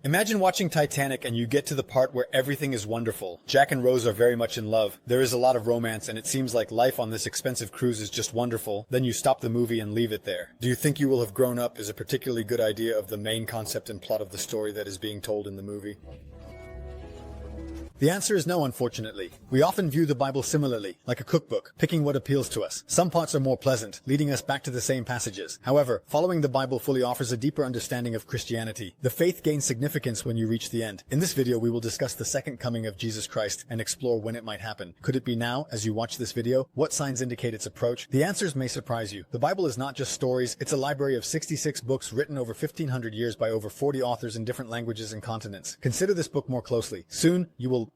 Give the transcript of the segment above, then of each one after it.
Imagine watching Titanic and you get to the part where everything is wonderful. Jack and Rose are very much in love. There is a lot of romance and it seems like life on this expensive cruise is just wonderful. Then you stop the movie and leave it there. Do you think you will have grown up is a particularly good idea of the main concept and plot of the story that is being told in the movie? The answer is no, unfortunately. We often view the Bible similarly, like a cookbook, picking what appeals to us. Some parts are more pleasant, leading us back to the same passages. However, following the Bible fully offers a deeper understanding of Christianity. The faith gains significance when you reach the end. In this video, we will discuss the second coming of Jesus Christ and explore when it might happen. Could it be now, as you watch this video? What signs indicate its approach? The answers may surprise you. The Bible is not just stories, it's a library of 66 books written over 1,500 years by over 40 authors in different languages and continents. Consider this book more closely. Soon, you will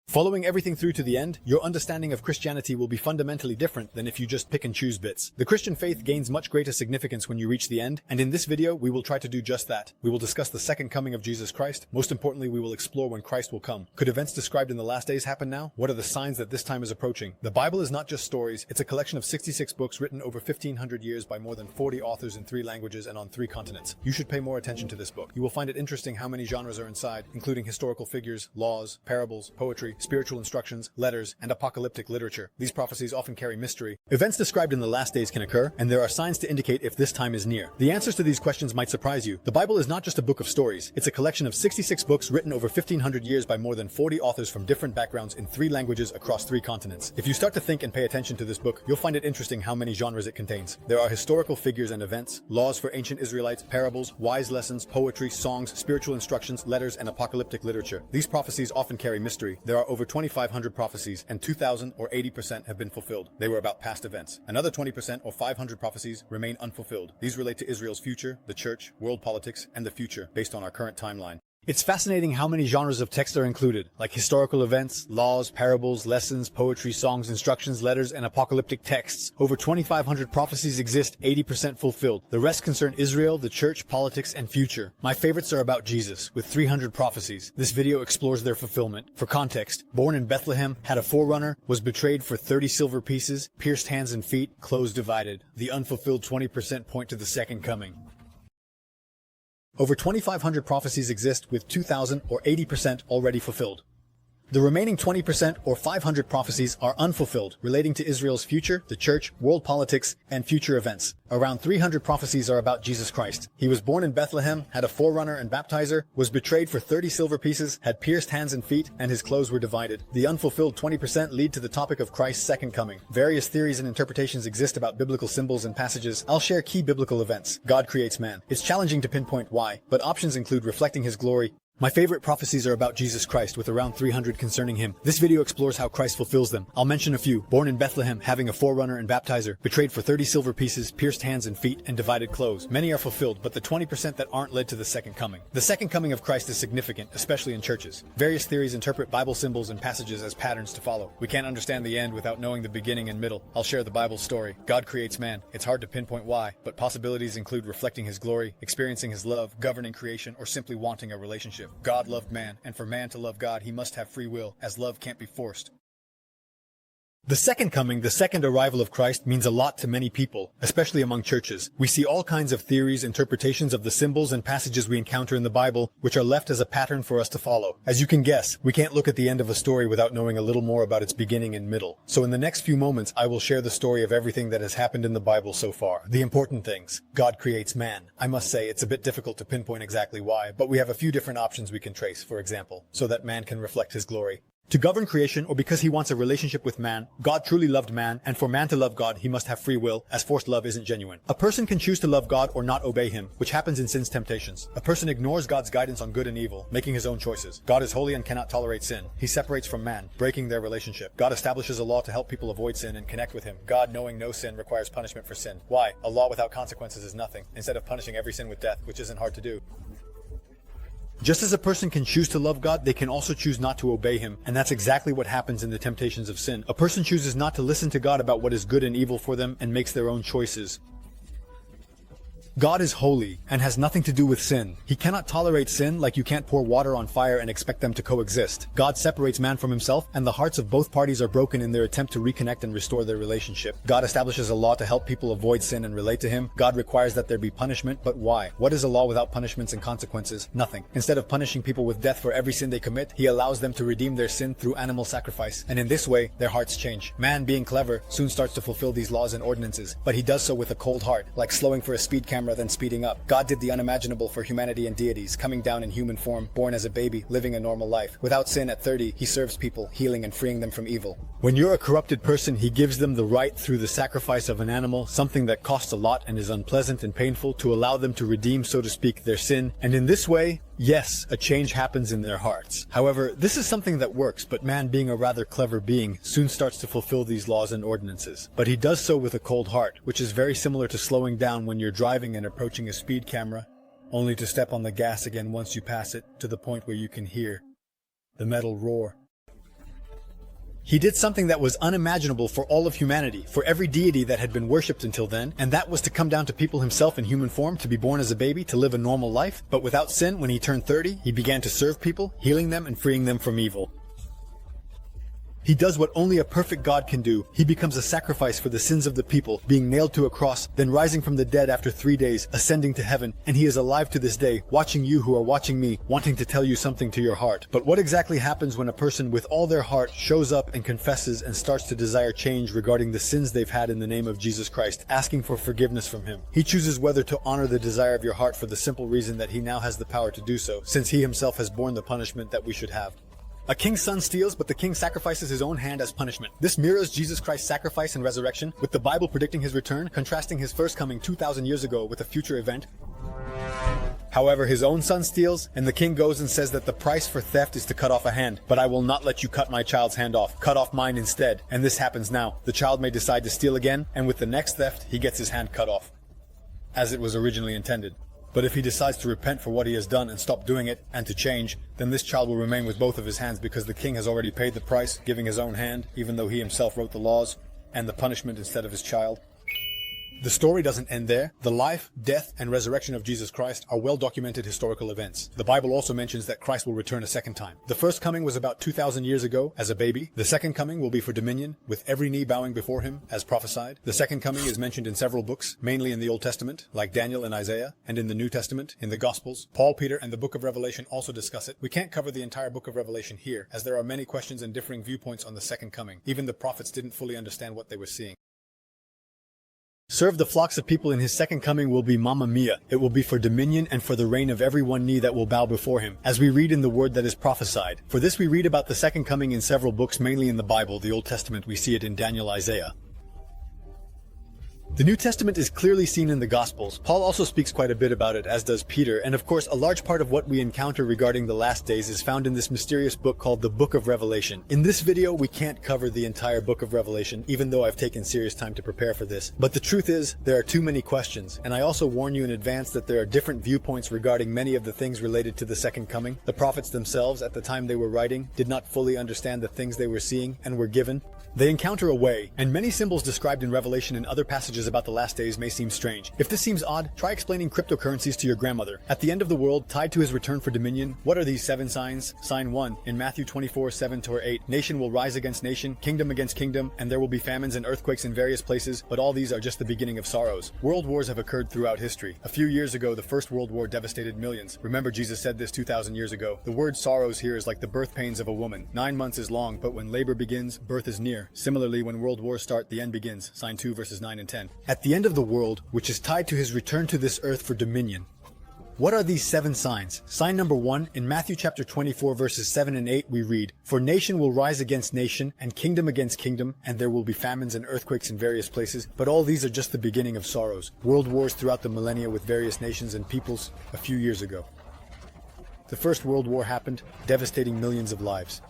Following everything through to the end, your understanding of Christianity will be fundamentally different than if you just pick and choose bits. The Christian faith gains much greater significance when you reach the end, and in this video, we will try to do just that. We will discuss the second coming of Jesus Christ. Most importantly, we will explore when Christ will come. Could events described in the last days happen now? What are the signs that this time is approaching? The Bible is not just stories, it's a collection of 66 books written over 1,500 years by more than 40 authors in 3 languages and on 3 continents. You should pay more attention to this book. You will find it interesting how many genres are inside, including historical figures, laws, parables, poetry, spiritual instructions, letters, and apocalyptic literature. These prophecies often carry mystery. Events described in the last days can occur, and there are signs to indicate if this time is near. The answers to these questions might surprise you. The Bible is not just a book of stories. It's a collection of 66 books written over 1,500 years by more than 40 authors from different backgrounds in 3 languages across 3 continents. If you start to think and pay attention to this book, you'll find it interesting how many genres it contains. There are historical figures and events, laws for ancient Israelites, parables, wise lessons, poetry, songs, spiritual instructions, letters, and apocalyptic literature. These prophecies often carry mystery. There are over 2,500 prophecies, and 2,000 or 80% have been fulfilled. They were about past events. Another 20% or 500 prophecies remain unfulfilled. These relate to Israel's future, the church, world politics, and the future based on our current timeline. It's fascinating how many genres of text are included, like historical events, laws, parables, lessons, poetry, songs, instructions, letters, and apocalyptic texts. Over 2,500 prophecies exist, 80% fulfilled. The rest concern Israel, the church, politics, and future. My favorites are about Jesus, with 300 prophecies. This video explores their fulfillment. For context, born in Bethlehem, had a forerunner, was betrayed for 30 silver pieces, pierced hands and feet, clothes divided. The unfulfilled 20% point to the second coming. Over 2,500 prophecies exist, with 2,000 or 80% already fulfilled. The remaining 20% or 500 prophecies are unfulfilled, relating to Israel's future, the church, world politics, and future events. Around 300 prophecies are about Jesus Christ. He was born in Bethlehem, had a forerunner and baptizer, was betrayed for 30 silver pieces, had pierced hands and feet, and his clothes were divided. The unfulfilled 20% lead to the topic of Christ's second coming. Various theories and interpretations exist about biblical symbols and passages. I'll share key biblical events. God creates man. It's challenging to pinpoint why, but options include reflecting his glory. My favorite prophecies are about Jesus Christ, with around 300 concerning him. This video explores how Christ fulfills them. I'll mention a few. Born in Bethlehem, having a forerunner and baptizer, betrayed for 30 silver pieces, pierced hands and feet, and divided clothes. Many are fulfilled, but the 20% that aren't led to the second coming. The second coming of Christ is significant, especially in churches. Various theories interpret Bible symbols and passages as patterns to follow. We can't understand the end without knowing the beginning and middle. I'll share the Bible's story. God creates man. It's hard to pinpoint why, but possibilities include reflecting his glory, experiencing his love, governing creation, or simply wanting a relationship. God loved man, and for man to love God, he must have free will, as love can't be forced. The second coming, the second arrival of Christ, means a lot to many people, especially among churches. We see all kinds of theories, interpretations of the symbols and passages we encounter in the Bible, which are left as a pattern for us to follow. As you can guess, we can't look at the end of a story without knowing a little more about its beginning and middle. So in the next few moments, I will share the story of everything that has happened in the Bible so far. The important things. God creates man. I must say, it's a bit difficult to pinpoint exactly why, but we have a few different options we can trace, for example, so that man can reflect his glory. To govern creation, or because he wants a relationship with man, God truly loved man, and for man to love God, he must have free will, as forced love isn't genuine. A person can choose to love God or not obey him, which happens in sin's temptations. A person ignores God's guidance on good and evil, making his own choices. God is holy and cannot tolerate sin. He separates from man, breaking their relationship. God establishes a law to help people avoid sin and connect with him. God, knowing no sin, requires punishment for sin. Why? A law without consequences is nothing, instead of punishing every sin with death, which isn't hard to do. Just as a person can choose to love God, they can also choose not to obey him, and that's exactly what happens in the temptations of sin. A person chooses not to listen to God about what is good and evil for them and makes their own choices. God is holy and has nothing to do with sin. He cannot tolerate sin like you can't pour water on fire and expect them to coexist. God separates man from himself, and the hearts of both parties are broken in their attempt to reconnect and restore their relationship. God establishes a law to help people avoid sin and relate to him. God requires that there be punishment, but why? What is a law without punishments and consequences? Nothing. Instead of punishing people with death for every sin they commit, he allows them to redeem their sin through animal sacrifice. And in this way, their hearts change. Man, being clever, soon starts to fulfill these laws and ordinances, but he does so with a cold heart, like slowing for a speed camera then speeding up. God did the unimaginable for humanity and deities, coming down in human form, born as a baby, living a normal life. Without sin at 30, he serves people, healing and freeing them from evil. When you're a corrupted person, he gives them the right through the sacrifice of an animal, something that costs a lot and is unpleasant and painful, to allow them to redeem, so to speak, their sin. And in this way, yes, a change happens in their hearts. However, this is something that works, but man, being a rather clever being, soon starts to fulfill these laws and ordinances. But he does so with a cold heart, which is very similar to slowing down when you're driving and approaching a speed camera, only to step on the gas again once you pass it, to the point where you can hear the metal roar. He did something that was unimaginable for all of humanity, for every deity that had been worshipped until then, and that was to come down to people himself in human form, to be born as a baby, to live a normal life. But without sin, when he turned 30, he began to serve people, healing them and freeing them from evil. He does what only a perfect God can do. He becomes a sacrifice for the sins of the people, being nailed to a cross, then rising from the dead after 3 days, ascending to heaven, and he is alive to this day, watching you who are watching me, wanting to tell you something to your heart. But what exactly happens when a person with all their heart shows up and confesses and starts to desire change regarding the sins they've had in the name of Jesus Christ, asking for forgiveness from him? He chooses whether to honor the desire of your heart for the simple reason that he now has the power to do so, since he himself has borne the punishment that we should have. A king's son steals, but the king sacrifices his own hand as punishment. This mirrors Jesus Christ's sacrifice and resurrection, with the Bible predicting his return, contrasting his first coming 2,000 years ago with a future event. However, his own son steals, and the king goes and says that the price for theft is to cut off a hand. But I will not let you cut my child's hand off. Cut off mine instead. And this happens now. The child may decide to steal again, and with the next theft, he gets his hand cut off, as it was originally intended. But if he decides to repent for what he has done and stop doing it, and to change, then this child will remain with both of his hands, because the king has already paid the price, giving his own hand, even though he himself wrote the laws, and the punishment instead of his child. The story doesn't end there. The life, death, and resurrection of Jesus Christ are well-documented historical events. The Bible also mentions that Christ will return a second time. The first coming was about 2,000 years ago as a baby. The second coming will be for dominion, with every knee bowing before him, as prophesied. The second coming is mentioned in several books, mainly in the Old Testament, like Daniel and Isaiah, and in the New Testament, in the Gospels. Paul, Peter, and the Book of Revelation also discuss it. We can't cover the entire Book of Revelation here, as there are many questions and differing viewpoints on the second coming. Even the prophets didn't fully understand what they were seeing. Serve the flocks of people in his second coming will be Mamma Mia. It will be for dominion and for the reign of every one knee that will bow before him, as we read in the word that is prophesied. For this we read about the second coming in several books, mainly in the Bible, the Old Testament. We see it in Daniel, Isaiah. The New Testament is clearly seen in the Gospels. Paul also speaks quite a bit about it, as does Peter, and of course a large part of what we encounter regarding the last days is found in this mysterious book called the Book of Revelation. In this video, we can't cover the entire Book of Revelation, even though I've taken serious time to prepare for this. But the truth is, there are too many questions, and I also warn you in advance that there are different viewpoints regarding many of the things related to the second coming. The prophets themselves, at the time they were writing, did not fully understand the things they were seeing and were given. They encounter a way, and many symbols described in Revelation and other passages about the last days may seem strange. If this seems odd, try explaining cryptocurrencies to your grandmother. At the end of the world, tied to his return for dominion, what are these 7 signs? Sign 1, in Matthew 24:7-8, nation will rise against nation, kingdom against kingdom, and there will be famines and earthquakes in various places, but all these are just the beginning of sorrows. World wars have occurred throughout history. A few years ago, the First World War devastated millions. Remember, Jesus said this 2,000 years ago. The word sorrows here is like the birth pains of a woman. 9 months is long, but when labor begins, birth is near. Similarly, when world wars start, the end begins. Sign 2 verses 9 and 10. At the end of the world, which is tied to his return to this earth for dominion. What are these 7 signs? Sign number 1, in Matthew chapter 24 verses 7 and 8 we read, "For nation will rise against nation, and kingdom against kingdom, and there will be famines and earthquakes in various places, but all these are just the beginning of sorrows." World wars throughout the millennia with various nations and peoples a few years ago. The First World War happened, devastating millions of lives.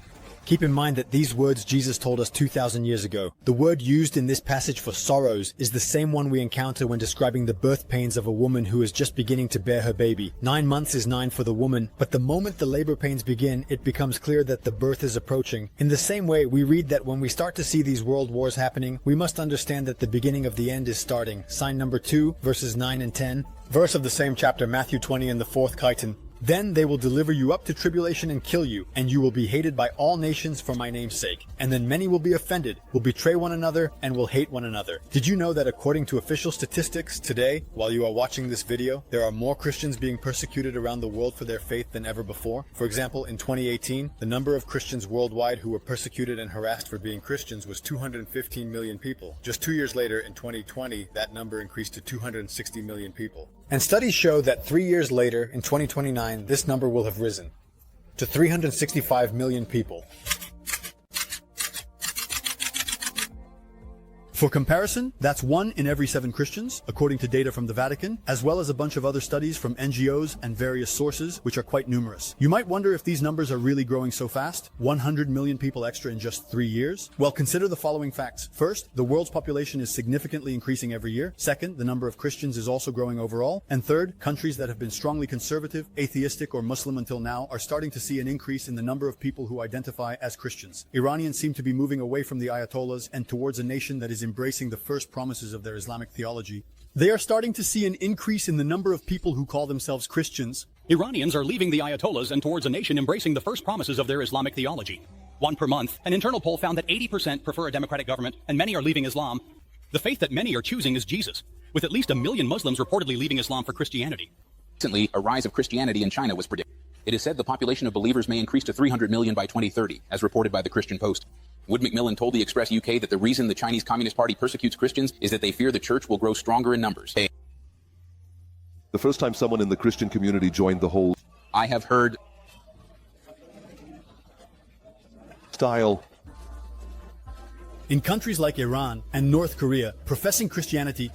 Keep in mind that these words Jesus told us 2,000 years ago. The word used in this passage for sorrows is the same one we encounter when describing the birth pains of a woman who is just beginning to bear her baby. 9 months is 9 for the woman, but the moment the labor pains begin, it becomes clear that the birth is approaching. In the same way, we read that when we start to see these world wars happening, we must understand that the beginning of the end is starting. Sign number 2, verses 9 and 10. Verse of the same chapter, Matthew 20 in the 4th Chiton. Then they will deliver you up to tribulation and kill you, and you will be hated by all nations for my name's sake. And then many will be offended, will betray one another, and will hate one another. Did you know that according to official statistics today, while you are watching this video, there are more Christians being persecuted around the world for their faith than ever before? For example, in 2018, the number of Christians worldwide who were persecuted and harassed for being Christians was 215 million people. Just 2 years later, in 2020, that number increased to 260 million people. And studies show that 3 years later, in 2029, this number will have risen to 365 million people. For comparison, that's 1 in every 7 Christians, according to data from the Vatican, as well as a bunch of other studies from NGOs and various sources, which are quite numerous. You might wonder if these numbers are really growing so fast, 100 million people extra in just 3 years. Well, consider the following facts. First, the world's population is significantly increasing every year. Second, the number of Christians is also growing overall. And third, countries that have been strongly conservative, atheistic, or Muslim until now are starting to see an increase in the number of people who identify as Christians. Iranians seem to be moving away from the Ayatollahs and towards a nation that is embracing the first promises of their Islamic theology. They are starting to see an increase in the number of people who call themselves Christians. Iranians are leaving the Ayatollahs and towards a nation embracing the first promises of their Islamic theology. One per month, an internal poll found that 80% prefer a democratic government and many are leaving Islam. The faith that many are choosing is Jesus, with at least 1 million Muslims reportedly leaving Islam for Christianity. Recently, a rise of Christianity in China was predicted. It is said the population of believers may increase to 300 million by 2030, as reported by the Christian Post. Wood Macmillan told the Express UK that the reason the Chinese Communist Party persecutes Christians is that they fear the church will grow stronger in numbers. The first time someone in the Christian community joined the whole I have heard style. In countries like Iran and North Korea, professing Christianity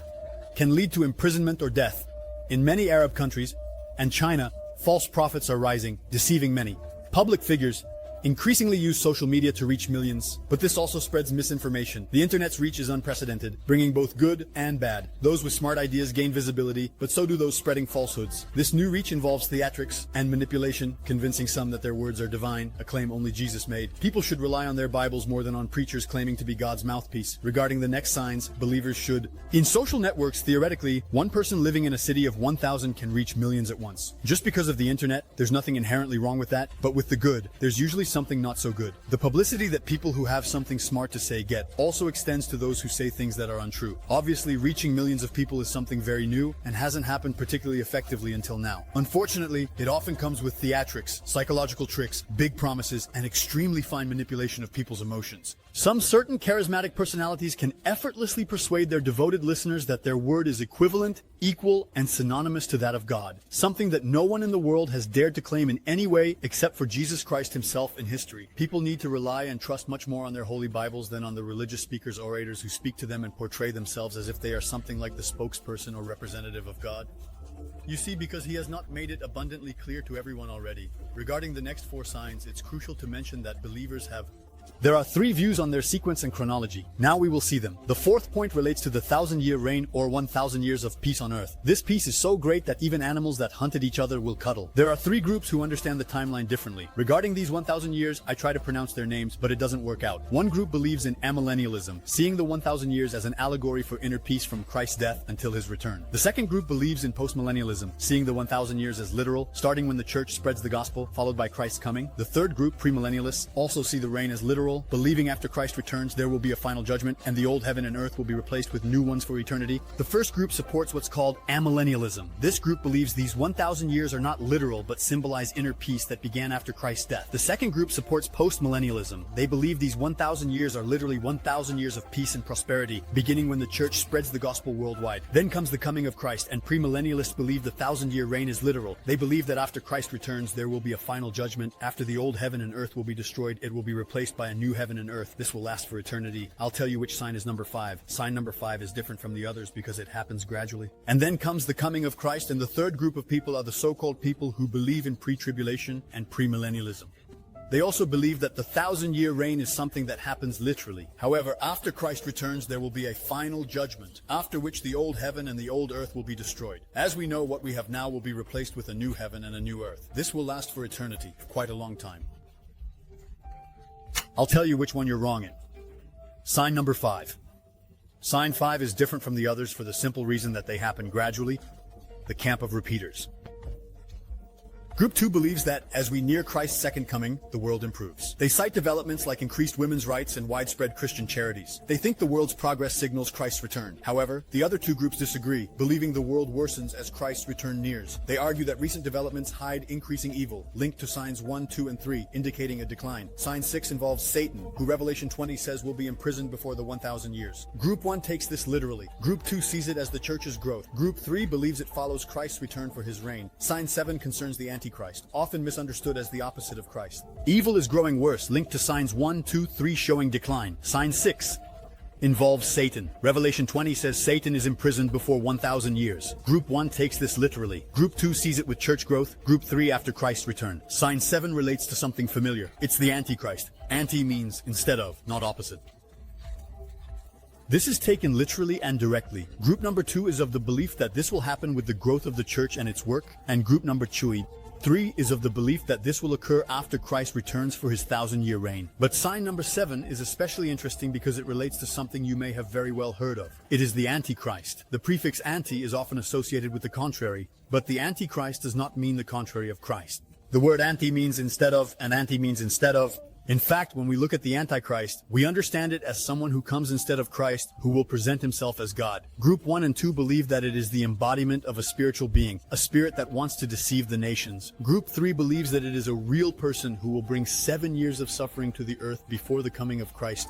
can lead to imprisonment or death. In many Arab countries and China, false prophets are rising, deceiving many. Public figures increasingly use social media to reach millions, but this also spreads misinformation. The internet's reach is unprecedented, bringing both good and bad. Those with smart ideas gain visibility, but so do those spreading falsehoods. This new reach involves theatrics and manipulation, convincing some that their words are divine, a claim only Jesus made. People should rely on their Bibles more than on preachers claiming to be God's mouthpiece. Regarding the next signs, believers should. In social networks, theoretically, one person living in a city of 1,000 can reach millions at once. Just because of the internet, there's nothing inherently wrong with that, but with the good, there's usually something not so good. The publicity that people who have something smart to say get also extends to those who say things that are untrue. Obviously, reaching millions of people is something very new and hasn't happened particularly effectively until now. Unfortunately, it often comes with theatrics, psychological tricks, big promises, and extremely fine manipulation of people's emotions. Some certain charismatic personalities can effortlessly persuade their devoted listeners that their word is equivalent, equal, and synonymous to that of God, something that no one in the world has dared to claim in any way except for Jesus Christ himself in history. People need to rely and trust much more on their holy Bibles than on the religious speakers, orators who speak to them and portray themselves as if they are something like the spokesperson or representative of God. You see, because he has not made it abundantly clear to everyone already. Regarding the next 4 signs, it's crucial to mention that believers have. There are 3 views on their sequence and chronology. Now we will see them. The 4th point relates to the 1,000-year reign or 1,000 years of peace on earth. This peace is so great that even animals that hunted each other will cuddle. There are 3 groups who understand the timeline differently. Regarding these 1,000 years, I try to pronounce their names, but it doesn't work out. One group believes in amillennialism, seeing the 1,000 years as an allegory for inner peace from Christ's death until his return. The second group believes in postmillennialism, seeing the 1,000 years as literal, starting when the church spreads the gospel, followed by Christ's coming. The third group, premillennialists, also see the reign as literal, believing after Christ returns there will be a final judgment and the old heaven and earth will be replaced with new ones for eternity. The first group supports what's called amillennialism. This group believes these 1,000 years are not literal but symbolize inner peace that began after Christ's death. The second group supports postmillennialism. They believe these 1,000 years are literally 1,000 years of peace and prosperity, beginning when the church spreads the gospel worldwide. Then comes the coming of Christ, and premillennialists believe the 1,000-year reign is literal. They believe that after Christ returns there will be a final judgment. After the old heaven and earth will be destroyed, it will be replaced by a new heaven and earth. This will last for eternity. I'll tell you which sign is number 5. Sign number 5 is different from the others because it happens gradually. And then comes the coming of Christ, and the third group of people are the so-called people who believe in pre-tribulation and premillennialism. They also believe that the 1,000-year reign is something that happens literally. However, after Christ returns, there will be a final judgment, after which the old heaven and the old earth will be destroyed. As we know, what we have now will be replaced with a new heaven and a new earth. This will last for eternity, quite a long time. I'll tell you which one you're wrong in. Sign number 5. Sign 5 is different from the others for the simple reason that they happen gradually. the camp of repeaters. Group 2 believes that, as we near Christ's second coming, the world improves. They cite developments like increased women's rights and widespread Christian charities. They think the world's progress signals Christ's return. However, the other two groups disagree, believing the world worsens as Christ's return nears. They argue that recent developments hide increasing evil, linked to signs 1, 2, and 3, indicating a decline. Sign 6 involves Satan, who Revelation 20 says will be imprisoned before the 1,000 years. Group 1 takes this literally. Group 2 sees it as the church's growth. Group 3 believes it follows Christ's return for his reign. Sign 7 concerns the Antichrist, often misunderstood as the opposite of Christ. Evil is growing worse, linked to signs 1, 2, 3 showing decline. Sign 6 involves Satan. Revelation 20 says Satan is imprisoned before 1,000 years. Group 1 takes this literally. Group 2 sees it with church growth. Group 3 after Christ's return. Sign 7 relates to something familiar. It's the Antichrist. Anti means instead of, not opposite. This is taken literally and directly. Group number 2 is of the belief that this will happen with the growth of the church and its work, and group number 3 is of the belief that this will occur after Christ returns for his 1,000-year reign. But sign number 7 is especially interesting because it relates to something you may have very well heard of. It is the Antichrist. The prefix anti is often associated with the contrary, but the Antichrist does not mean the contrary of Christ. The word anti means instead of, and anti means instead of. In fact, when we look at the Antichrist, we understand it as someone who comes instead of Christ, who will present himself as God. Group 1 and 2 believe that it is the embodiment of a spiritual being, a spirit that wants to deceive the nations. Group 3 believes that it is a real person who will bring 7 years of suffering to the earth before the coming of Christ.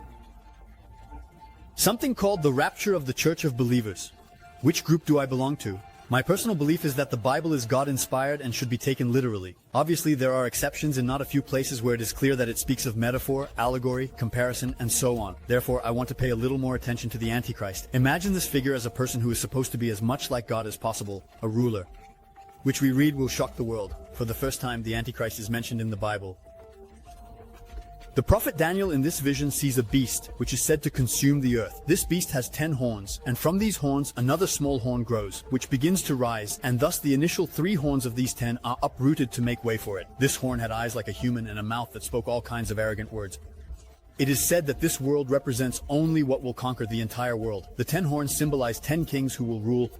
Something called the rapture of the Church of Believers. Which group do I belong to? My personal belief is that the Bible is God-inspired and should be taken literally. Obviously, there are exceptions in not a few places where it is clear that it speaks of metaphor, allegory, comparison, and so on. Therefore, I want to pay a little more attention to the Antichrist. Imagine this figure as a person who is supposed to be as much like God as possible, a ruler, which we read will shock the world. For the first time, the Antichrist is mentioned in the Bible. The prophet Daniel in this vision sees a beast, which is said to consume the earth. This beast has 10 horns, and from these horns another small horn grows, which begins to rise, and thus the initial 3 horns of these 10 are uprooted to make way for it. This horn had eyes like a human and a mouth that spoke all kinds of arrogant words. It is said that this world represents only what will conquer the entire world. The 10 horns symbolize 10 kings who will rule,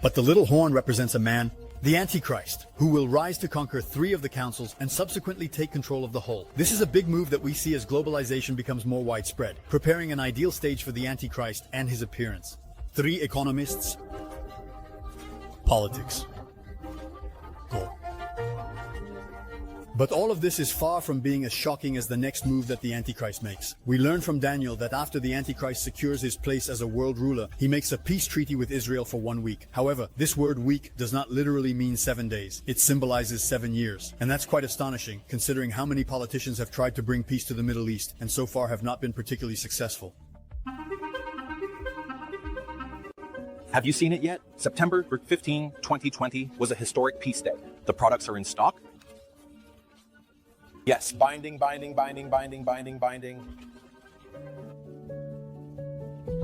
but the little horn represents a man, the Antichrist, who will rise to conquer 3 of the councils and subsequently take control of the whole. This is a big move that we see as globalization becomes more widespread, preparing an ideal stage for the Antichrist and his appearance. 3 economists. Politics. Go. But all of this is far from being as shocking as the next move that the Antichrist makes. We learn from Daniel that after the Antichrist secures his place as a world ruler, he makes a peace treaty with Israel for 1 week. However, this word week does not literally mean 7 days. It symbolizes 7 years. And that's quite astonishing, considering how many politicians have tried to bring peace to the Middle East, and so far have not been particularly successful. Have you seen it yet? September 15, 2020 was a historic peace day. The products are in stock. Yes, binding.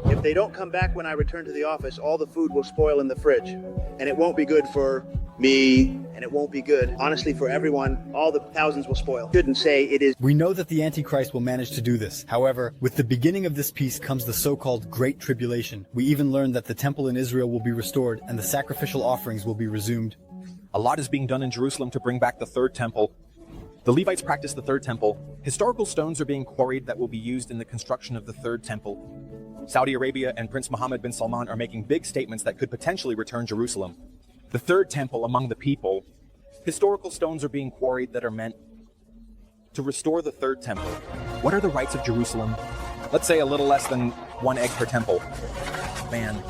If they don't come back when I return to the office, all the food will spoil in the fridge. And it won't be good for me, and it won't be good, honestly, for everyone. All the thousands will spoil. Shouldn't say it is. We know that the Antichrist will manage to do this. However, with the beginning of this peace comes the so-called Great Tribulation. We even learn that the temple in Israel will be restored and the sacrificial offerings will be resumed. A lot is being done in Jerusalem to bring back the third temple. The Levites practice the third temple. Historical stones are being quarried that will be used in the construction of the third temple. Saudi Arabia and Prince Mohammed bin Salman are making big statements that could potentially return Jerusalem. The third temple among the people. Historical stones are being quarried that are meant to restore the third temple. What are the rights of Jerusalem? Let's say a little less than 1 egg per temple. Man.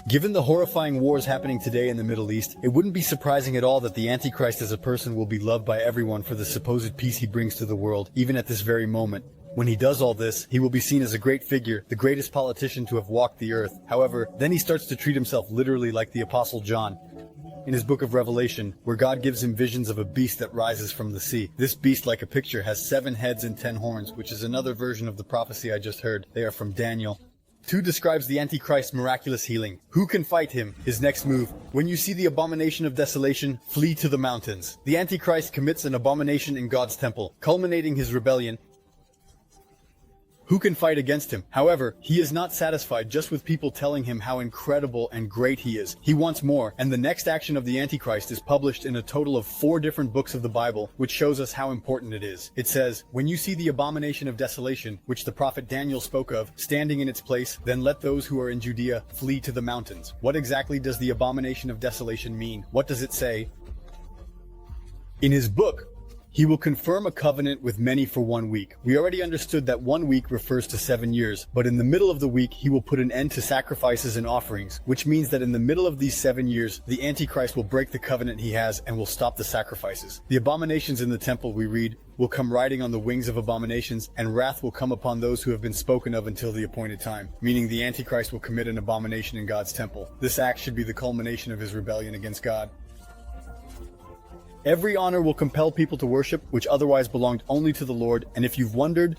Given the horrifying wars happening today in the Middle East, it wouldn't be surprising at all that the Antichrist as a person will be loved by everyone for the supposed peace he brings to the world, even at this very moment. When he does all this, he will be seen as a great figure, the greatest politician to have walked the earth. However, then he starts to treat himself literally like the Apostle John in his book of Revelation, where God gives him visions of a beast that rises from the sea. This beast, like a picture, has 7 heads and 10 horns, which is another version of the prophecy I just heard. They are from Daniel. 2 describes the Antichrist's miraculous healing. Who can fight him? His next move. When you see the abomination of desolation, flee to the mountains. The Antichrist commits an abomination in God's temple, culminating his rebellion. Who can fight against him? However, he is not satisfied just with people telling him how incredible and great he is. He wants more, and the next action of the Antichrist is published in a total of 4 different books of the Bible, which shows us how important it is. It says, "When you see the abomination of desolation, which the prophet Daniel spoke of, standing in its place, then let those who are in Judea flee to the mountains." What exactly does the abomination of desolation mean? What does it say? In his book, he will confirm a covenant with many for 1 week. We already understood that 1 week refers to 7 years, but in the middle of the week he will put an end to sacrifices and offerings, which means that in the middle of these 7 years, the Antichrist will break the covenant he has and will stop the sacrifices. The abominations in the temple, we read, will come riding on the wings of abominations, and wrath will come upon those who have been spoken of until the appointed time, meaning the Antichrist will commit an abomination in God's temple. This act should be the culmination of his rebellion against God. Every honor will compel people to worship, which otherwise belonged only to the Lord, and if you've wondered,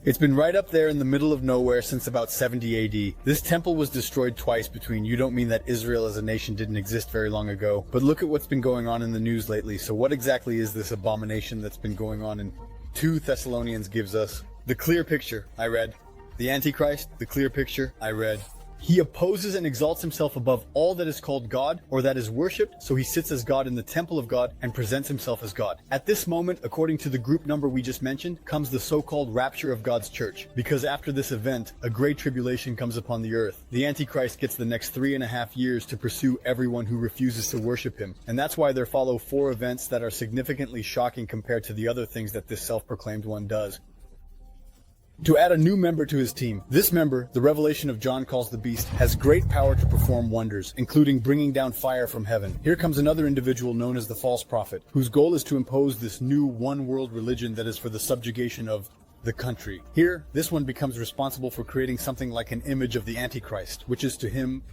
it's been right up there in the middle of nowhere since about 70 AD. This temple was destroyed twice between. You don't mean that Israel as a nation didn't exist very long ago, but look at what's been going on in the news lately. So what exactly is this abomination that's been going on? And 2 Thessalonians gives us the clear picture, I read. The Antichrist, the clear picture, I read. He opposes and exalts himself above all that is called God or that is worshipped, so he sits as God in the temple of God and presents himself as God. At this moment, according to the group number we just mentioned, comes the so-called rapture of God's church, because after this event, a great tribulation comes upon the earth. The Antichrist gets the next 3.5 years to pursue everyone who refuses to worship him, and that's why there follow 4 events that are significantly shocking compared to the other things that this self-proclaimed one does. To add a new member to his team. This member, the revelation of John calls the beast, has great power to perform wonders, including bringing down fire from heaven. Here comes another individual known as the false prophet, whose goal is to impose this new one-world religion that is for the subjugation of the country. Here, this one becomes responsible for creating something like an image of the Antichrist, which is to him.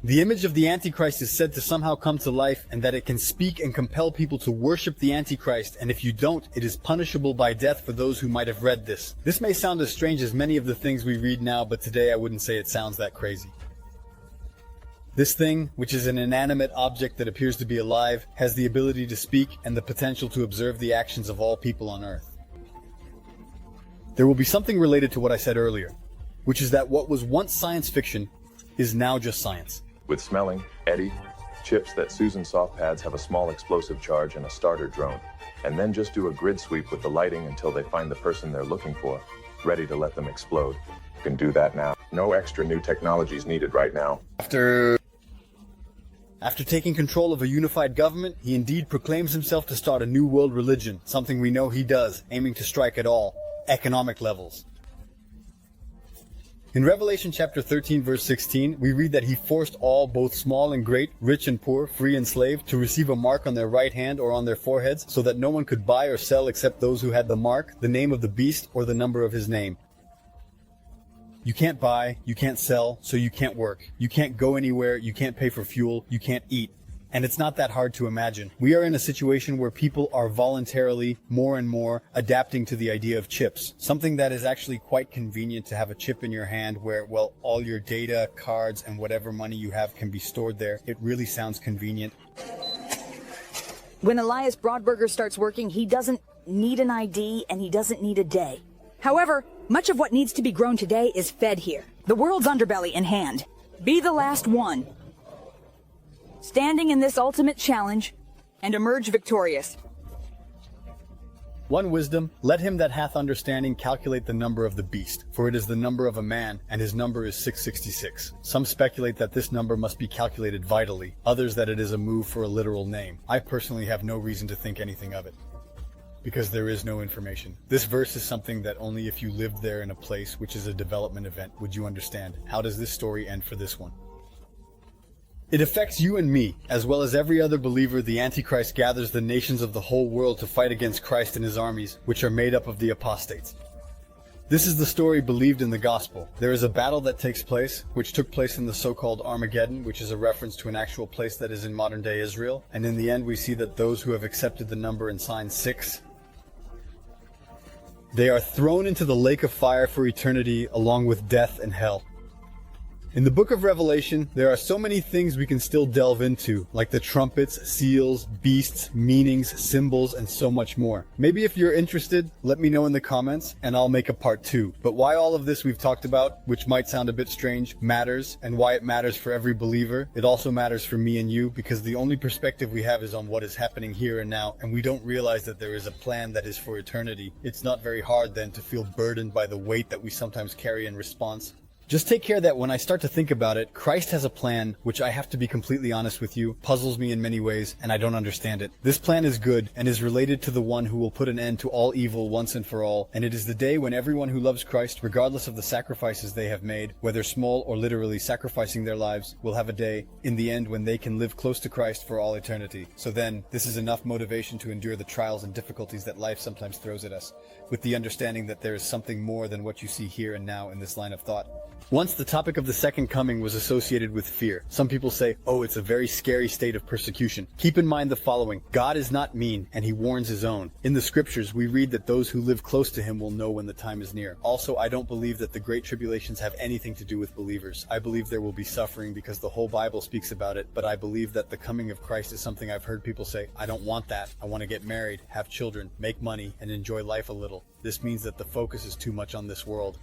The image of the Antichrist is said to somehow come to life, and that it can speak and compel people to worship the Antichrist, and if you don't, it is punishable by death for those who might have read this. This may sound as strange as many of the things we read now, but today I wouldn't say it sounds that crazy. This thing, which is an inanimate object that appears to be alive, has the ability to speak and the potential to observe the actions of all people on Earth. There will be something related to what I said earlier, which is that what was once science fiction is now just science. With smelling, Eddie, chips that Susan soft pads have a small explosive charge and a starter drone, and then just do a grid sweep with the lighting until they find the person they're looking for, ready to let them explode. You can do that now. No extra new technologies needed right now. After taking control of a unified government, he indeed proclaims himself to start a new world religion, something we know he does, aiming to strike at all economic levels. In Revelation chapter 13 verse 16, we read that he forced all, both small and great, rich and poor, free and slave, to receive a mark on their right hand or on their foreheads, so that no one could buy or sell except those who had the mark, the name of the beast, or the number of his name. You can't buy, you can't sell, so you can't work. You can't go anywhere, you can't pay for fuel, you can't eat. And it's not that hard to imagine. We are in a situation where people are voluntarily, more and more, adapting to the idea of chips. Something that is actually quite convenient to have a chip in your hand where, well, all your data, cards, and whatever money you have can be stored there. It really sounds convenient. When Elias Broadberger starts working, he doesn't need an ID and he doesn't need a day. However, much of what needs to be grown today is fed here. The world's underbelly in hand. Be the last one standing in this ultimate challenge, and emerge victorious. One wisdom, let him that hath understanding calculate the number of the beast, for it is the number of a man, and his number is 666. Some speculate that this number must be calculated vitally, others that it is a move for a literal name. I personally have no reason to think anything of it, because there is no information. This verse is something that only if you lived there in a place which is a development event would you understand. How does this story end for this one? It affects you and me, as well as every other believer. The Antichrist gathers the nations of the whole world to fight against Christ and his armies, which are made up of the apostates. This is the story believed in the gospel. There is a battle that takes place, which took place in the so-called Armageddon, which is a reference to an actual place that is in modern-day Israel, and in the end we see that those who have accepted the number and sign 6, they are thrown into the lake of fire for eternity, along with death and hell. In the book of Revelation, there are so many things we can still delve into, like the trumpets, seals, beasts, meanings, symbols, and so much more. Maybe if you're interested, let me know in the comments, and I'll make a part 2. But why all of this we've talked about, which might sound a bit strange, matters, and why it matters for every believer, it also matters for me and you, because the only perspective we have is on what is happening here and now, and we don't realize that there is a plan that is for eternity. It's not very hard then to feel burdened by the weight that we sometimes carry in response. Just take care that when I start to think about it, Christ has a plan, which I have to be completely honest with you, puzzles me in many ways, and I don't understand it. This plan is good, and is related to the one who will put an end to all evil once and for all, and it is the day when everyone who loves Christ, regardless of the sacrifices they have made, whether small or literally sacrificing their lives, will have a day, in the end, when they can live close to Christ for all eternity. So then, this is enough motivation to endure the trials and difficulties that life sometimes throws at us, with the understanding that there is something more than what you see here and now in this line of thought. Once the topic of the second coming was associated with fear. Some people say, oh, it's a very scary state of persecution. Keep in mind the following: God is not mean, and he warns his own. In the scriptures, we read that those who live close to him will know when the time is near. Also, I don't believe that the great tribulations have anything to do with believers. I believe there will be suffering because the whole Bible speaks about it, but I believe that the coming of Christ is something I've heard people say, I don't want that. I want to get married, have children, make money, and enjoy life a little. This means that the focus is too much on this world.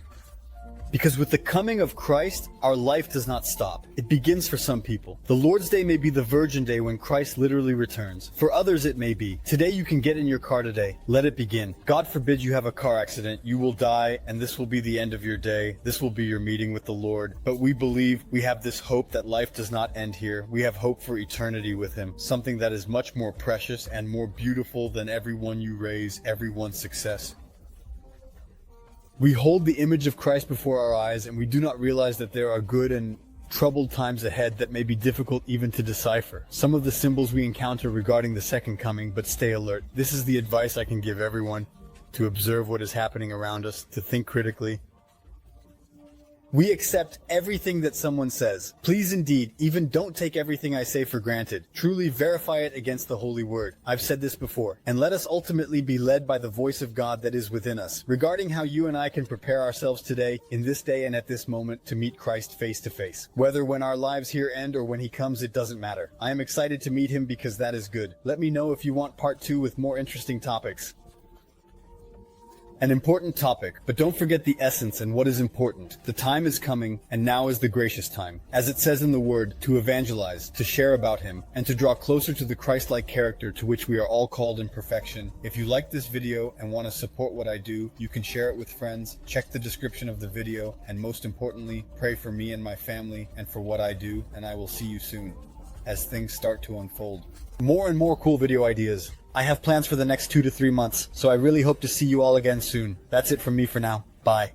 Because with the coming of Christ, our life does not stop. It begins for some people. The Lord's Day may be the Virgin Day when Christ literally returns. For others it may be, today you can get in your car today. Let it begin. God forbid you have a car accident. You will die, and this will be the end of your day. This will be your meeting with the Lord. But we believe, we have this hope that life does not end here. We have hope for eternity with him. Something that is much more precious and more beautiful than everyone you raise, everyone's success. We hold the image of Christ before our eyes, and we do not realize that there are good and troubled times ahead that may be difficult even to decipher. Some of the symbols we encounter regarding the second coming, but stay alert. This is the advice I can give everyone: to observe what is happening around us, to think critically. We accept everything that someone says. Please indeed, even don't take everything I say for granted. Truly verify it against the Holy Word. I've said this before. And let us ultimately be led by the voice of God that is within us. Regarding how you and I can prepare ourselves today, in this day and at this moment, to meet Christ face to face. Whether when our lives here end or when he comes, it doesn't matter. I am excited to meet him because that is good. Let me know if you want part 2 with more interesting topics. An important topic, but don't forget the essence and what is important. The time is coming, and now is the gracious time. As it says in the Word, to evangelize, to share about him, and to draw closer to the Christ-like character to which we are all called in perfection. If you like this video and want to support what I do, you can share it with friends, check the description of the video, and most importantly, pray for me and my family and for what I do, and I will see you soon as things start to unfold. More and more cool video ideas. I have plans for the next 2 to 3 months, so I really hope to see you all again soon. That's it from me for now. Bye.